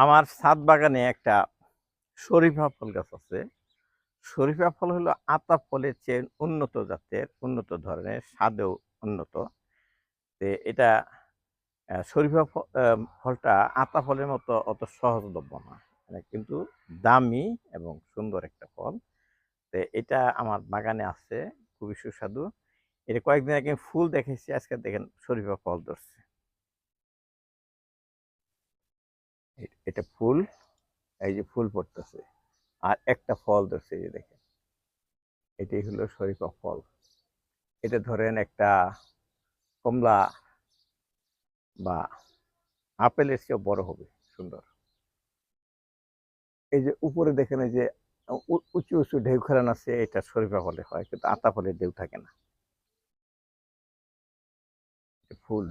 আমার ছাদ বাগানে একটা শরীফা ফল গাছ আছে। শরীফা ফল হলো আতা ফলের চেয়ে উন্নত জাতের, উন্নত ধরনের, স্বাদেও উন্নত। এটা শরীফা ফলটা আতা ফলের মতো অত সহজলভ্য না। কিন্তু দামি এবং সুন্দর একটা ফল। এটা আমার বাগানে আছে, খুবই সুস্বাদু। এটা কয়েকদিন আগে ফুল দেখেছি, আজকে দেখেন শরীফা ফল ধরছে। এটা ফুল, এই যে ফুল পড়তেছে, আর একটা ফল ধরছে, এই যে দেখেন, এটাই হলো শরীফা ফল। এটা ধরেন একটা কমলা বা আপেলের চেয়ে বড় হবে, সুন্দর। এই যে উপরে দেখেন, এই যে উঁচু উঁচু ঢেউ খেলান আছে, এটা শরীফা ফলে হয়, কিন্তু আতা ফলের ঢেউ থাকে না। ফুল।